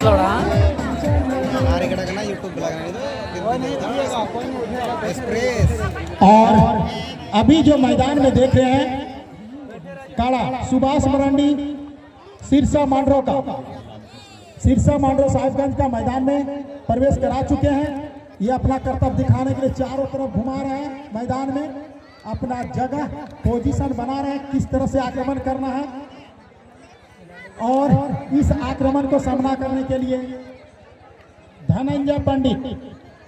और अभी जो मैदान में देख रहे हैं काड़ा सुभाष मरांडी सिरसा मांडरो का सिरसा मांडरो साहिबगंज का मैदान में प्रवेश करा चुके हैं। ये अपना कर्तव्य दिखाने के लिए चारों तरफ घुमा रहे हैं, मैदान में अपना जगह पोजीशन बना रहे हैं, किस तरह से आक्रमण करना है। और इस आक्रमण को सामना करने के लिए धनंजय पंडित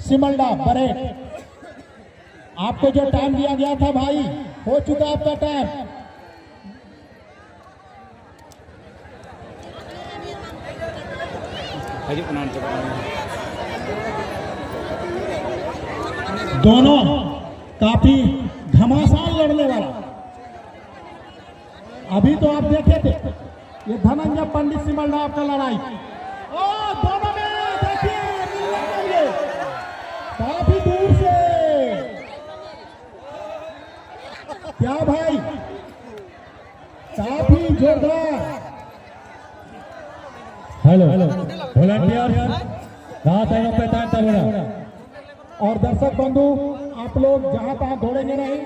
सिमल्डा बरेट, आपको जो टाइम दिया गया था भाई, हो चुका आपका टाइम। दोनों काफी घमासान लड़ने वाला। अभी तो आप देखे थे ये धनंजय पंडित सिमल्डा आपका लड़ाई, और दोनों में देखिए काफी दूर से क्या भाई, काफी जोरदार। हेलो वॉलंटियर पे और दर्शक बंधु, आप लोग जहां तहां दौड़ेंगे नहीं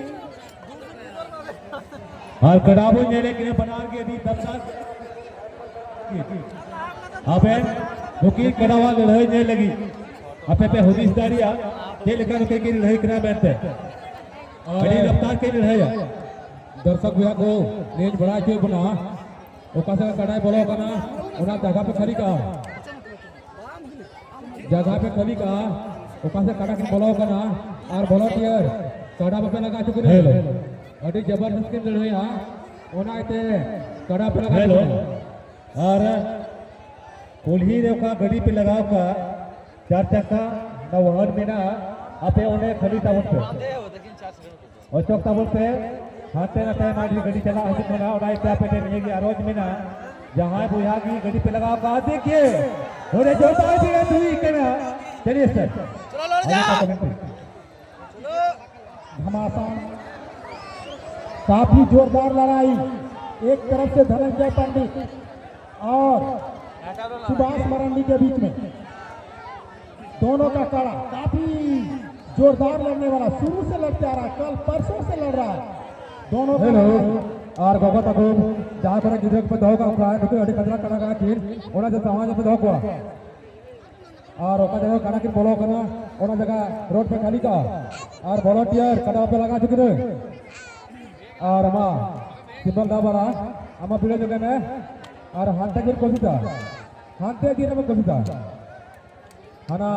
और कड़ाबू नेले के बनार के दी दर्शक अबे मुकी कड़ावा लड़ाई नहीं लगी अपे पे हुदिस दारिया के लेकर के लड़ाई करा बैठते बड़ी रफ्तार के लड़ाई दर्शक भैया को रेंज बढ़ा के बना ओका से कड़ाई बोलो कना ओना जगह पे खड़ी का जगह पे खड़ी का ओका से कड़ा के बोलो कना और वॉलंटियर कड़ा पे लगा चुके हैं। अड़ी जबरदस्त के लड़ाई हां ओना ते कड़ा पे लगा और कोल्ही रे का गड़ी पे लगाओ का चार चक्का ना वाहन में ना अपे उन्हें खड़ी टावर पे और चौक टावर पे हाथे ना टाइम आदमी गड़ी चला हसी में ना और आई पे रहेगी रोज में ना जहां बुझा की गड़ी पे लगाओ का देखिए होने जोता है दिया तू ही कहना। चलिए सर चलो लड़ जा घमासान, काफी जोरदार लड़ाई। एक तरफ से धनंजय पंडित और सुभाष मरांडी के बीच में दोनों का कड़ा काफी जोरदार लड़ने वाला, शुरू से लड़ते आ रहा है, कल परसों से लड़ रहा है दोनों। और गोगो तक जहां पर गिरक पे धोका उठाए तो अड़ी खतरा करा का खीर ओना जो समाज पे धोको और ओका जगह कड़ा के बोलो करना ओना जगह रोड पे खाली का और वॉलंटियर कड़ा पे लगा चुके थे और अमा सिंबल दा बड़ा अमा बिले जगह में और हाथे गिर कोसिता हाथे गिर में कोसिता हना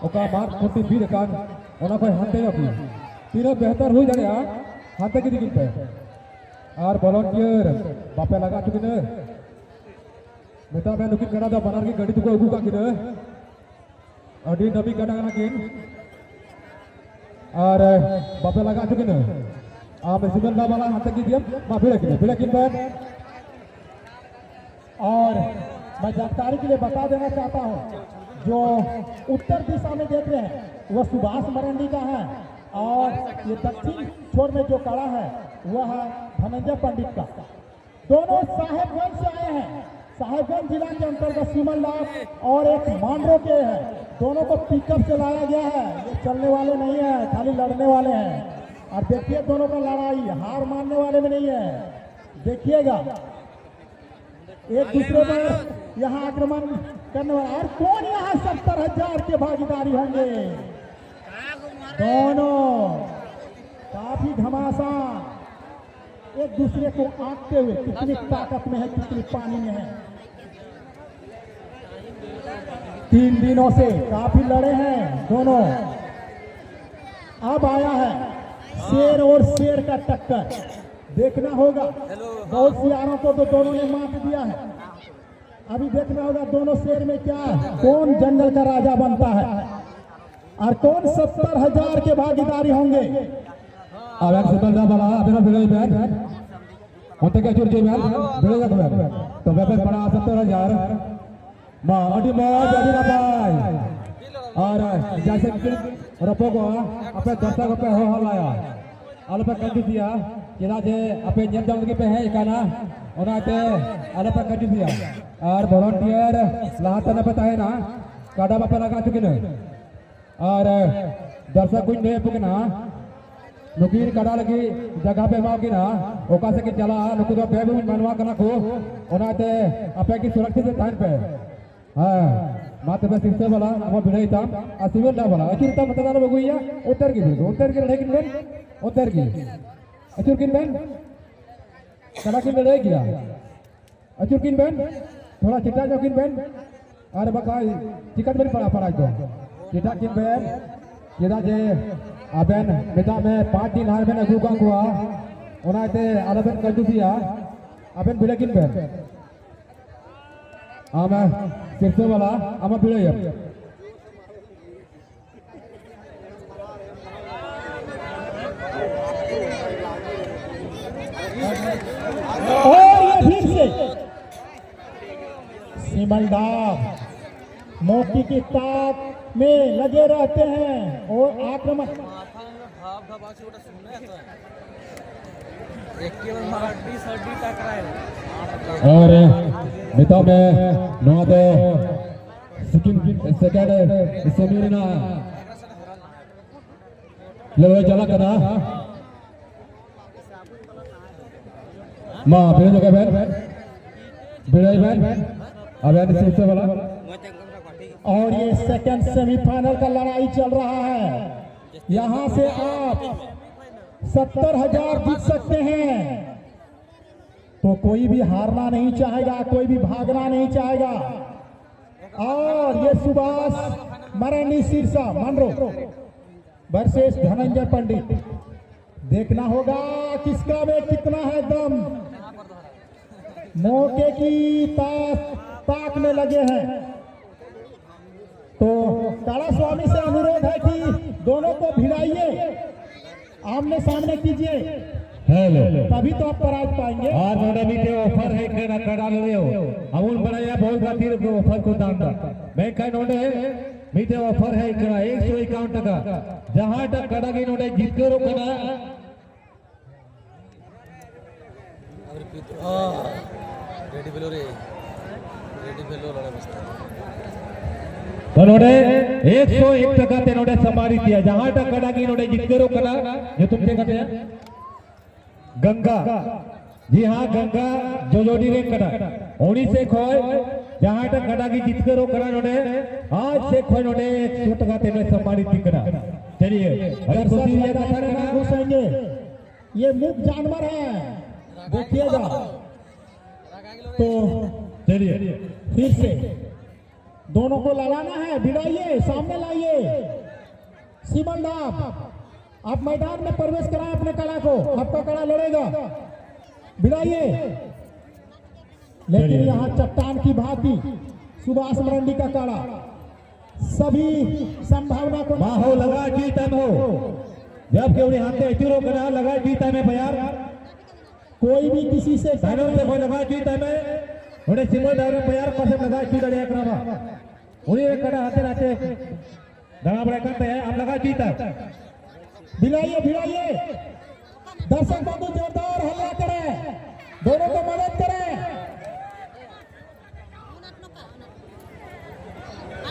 ओका मार छोटी बीर कान ओना कोई हाथे न की तीनों बेहतर हो जाने हाथे गिर गिर पे और वॉलंटियर बापे लगा चुके ने मेता में लुकिन कड़ा दा बनार की गड़ी तुको उगू का किने अडी नबी कड़ा ना किन और बापे लगा चुके ने आ सिमल दा वाला हाथ की दिया बापे किन पर। और मैं जानकारी के लिए बता देना चाहता हूं, जो उत्तर दिशा में देख रहे हैं वह सुभाष मरांडी का है और ये दक्षिण छोर में जो कड़ा है वह है धनंजय पंडित का। दोनों साहेबगंज से आए हैं, साहेबगंज जिला के अंतर्गत सिमल्डा और एक मांडरो के हैं। दोनों को पिकअप से लाया गया है, ये चलने वाले नहीं है, खाली लड़ने वाले हैं। और देखिए दोनों का लड़ाई हार मानने वाले में नहीं है, देखिएगा एक दूसरे पर यहाँ आक्रमण करने वाला। और कौन यहाँ 70,000 के भागीदारी होंगे, दोनों काफी घमासान एक दूसरे को आंकते हुए, कितनी ताकत में है कितनी पानी में है। 3 दिनों से काफी लड़े हैं दोनों। अब आया है शेर और शेर का टक्कर, देखना होगा। बहुत सियारों को तो दोनों ने मात दिया है, अभी देखना होगा दोनों शेर में क्या कौन जंगल का राजा बनता है और कौन 70,000 के भागीदारी होंगे। अब एक सुतंदा वाला अबेना बिगड़ बैठ होते क्या चुरजे में बिगड़ जा तो बेबे बड़ा 70,000 मां अडी मौज अडी ना पाए और जैसे कि रपो को अपने दर्शक पे हो हलाया अल पे कर दिया चेदा जे अपे नेम जाम लगी पे है इकाना ओनाते आले पर कटी दिया और वॉलंटियर लाहता न बताए ना काडा बापे लगा चुके ने और दर्शक कुछ नहीं पुकना नुकीर काडा लगी जगह पे माओगी ना ओका से के चला नुकु तो बेबू मनवा करना को ओनाते अपे की सुरक्षित स्थान पे हां माते पे सिरसे वाला अब बिड़ाई था असिवल ना वाला अचुर ता मतदान बगुइया उतर की लड़ाई किन बेन उतर की अचुर किन बेन कड़ा किन लड़ाई किया अचुर किन बेन थोड़ा चिट्टा जो किन बेन अरे बकाई टिकट बेन पड़ा तो चिट्टा किन बेन केदा जे अबेन मेता में 5 दिन हार में अगुका हुआ ओनाते अलबेन कंजुसिया अबेन बिले किन बेन आमा सिरसे वाला आमा बिले और ये फिर से सिमलदार मौके की ताक में लगे रहते हैं और आक्रमण और मिता में नोदे सिकिम सेकेंड सेमीना लेवे चला करा मां बेरे जगह बैठ बेरे बैठ अब सिरसे वाला और ये सेकंड सेमीफाइनल का लड़ाई चल रहा है। यहां से आप 70,000 जीत सकते हैं, तो कोई भी हारना नहीं चाहेगा, कोई भी भागना नहीं चाहेगा। और ये सुभाष मरांडी सिरसा मांड्रो वर्सेस धनंजय पंडित, देखना होगा किसका में कितना है दम। मौके की ताक में लगे हैं, तो काला स्वामी से अनुरोध है कि दोनों को भिड़ाइए, आमने सामने कीजिए, तभी तो आप पराज पाएंगे। और नोडे मीटे ऑफर है केना कड़ा ले हो अमूल बनाया बहुत खातिर को ऑफर को दान दा मैं कह नोडे मीटे ऑफर है केना 151 टका जहां तक कड़ा की नोडे जीत करो कना रेडी बेलो लड़ा बस्ता तो नोडे 101 टका ते नोडे समारी दिया जहां तक कड़ा की नोडे जीत करो कना ये तुमसे कहते हैं गंगा, जी हाँ गंगा जो जोड़ी रे कड़ा ओनी से खोए जहां तक कड़ा की जीत करो कड़ा नोडे आज से खोए नोडे 100 टका ते नोडे समारी दिकड़ा। चलिए अरे खुशी ये कथा करना घुसेंगे, ये मुक्त जानवर है, देखिएगा। तो चलिए फिर से दोनों को लड़ाना है, भिड़ाइए, सामने लाइए। सिमलदार आप मैदान में प्रवेश कराएं अपने कड़ा को, आपका कड़ा लड़ेगा, भिड़ाइए। लेकिन यहाँ चट्टान की भांति सुभाष मरांडी का कड़ा सभी संभावना को हो लगा जीता हो जब केवड़ी हाथे चुरो करा लगा जीता में बयार कोई भी किसी से कोई लगा जीता में उन्हें सिमल दारू बयार कसम लगा जीता रे करावा उन्हें कड़ा हाथे हाथे दड़ा बड़ा करते हैं आप लगा जीता भिड़ाइए भिड़ाइए। दर्शक बंधु जोरदार हल्ला करें, दोनों को मदद करें।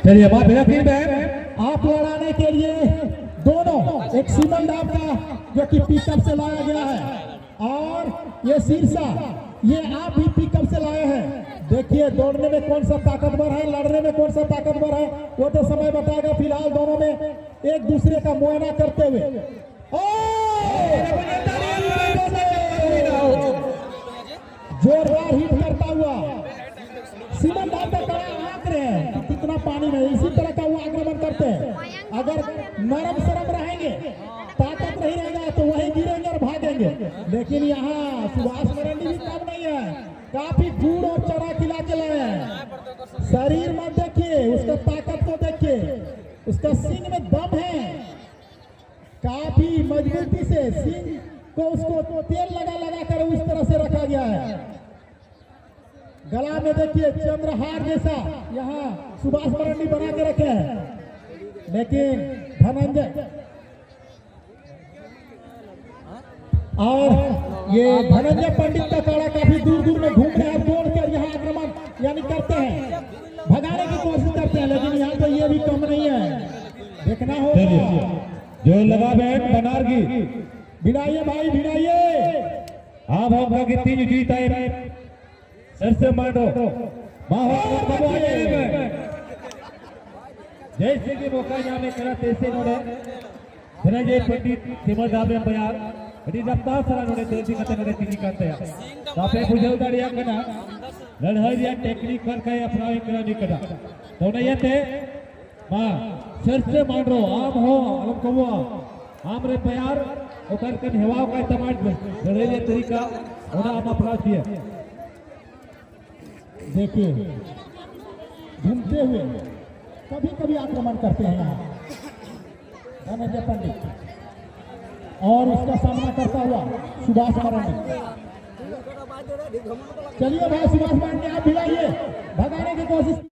चलिए बात फिर में आप लड़ाने के लिए दोनों, एक सिमलदार का जो कि पिकअप से लाया गया है और ये सिरसा ये आप भी पिकअप से लाए हैं। देखिए दौड़ने में कौन सा ताकतवर है, लड़ने में कौन सा ताकतवर है, वो तो समय बताएगा। फिलहाल दोनों में एक दूसरे का मुआयना करते हुए जोरदार हिट करता हुआ सिमलदार का कड़ा आंक रहे हैं कि कितना पानी में, इसी तरह का वो आक्रमण करते हैं। अगर नरम सरम रहेंगे, ताकत नहीं रहेगा तो वही गिरेंगे और भागेंगे। लेकिन यहाँ सुभाष मरांडी भी कम नहीं है, काफी गुड़ और चना खिला के लाए हैं। शरीर में देखिए, उसका ताकत को देखिए, उसका सींग में दम है, काफी मजबूती से सींग को उसको तेल लगा लगा कर उस तरह से रखा गया है। गला में देखिए चंद्रहार जैसा यहाँ सुभाष मरांडी बना के रखे हैं। लेकिन धनंजय और ये धनंजय पंडित का काड़ा काफी दूर दूर में घूम रहे हैं, तोड़कर यहाँ आक्रमण यानी करते हैं, भगाने की कोशिश करते हैं, लेकिन यहाँ पर ये भी कम नहीं है, देखना होगा। जो लगा बैठ बनारगी भिड़ाइए भाई भिड़ाइए। हाँ भाव की 3 जीत है सर से मारो जैसे कि मौका यहाँ में करा तैसे नोड़े धनंजय पंडित सिमर दाबे बयार बड़ी रफ्तार सरा नोड़े तेजी कते नोड़े तीनी करते हैं तापे बुझेलदार या कना लड़हर या टेक्निक कर के अपना करा नहीं करा तो नहीं थे मां सर से मारो आम हो अलम कबुआ आम रे प्यार ओकर कन हवा का टमाट लड़े तरीका ओना हम अपना किया देखिए घूमते हुए कभी कभी आक्रमण करते हैं यहाँ धनंजय पंडित और उसका सामना करता हुआ सुभाष मरांडी। चलिए भाई सुभाष मरांडी आप भिड़ाइए, भगाने की कोशिश।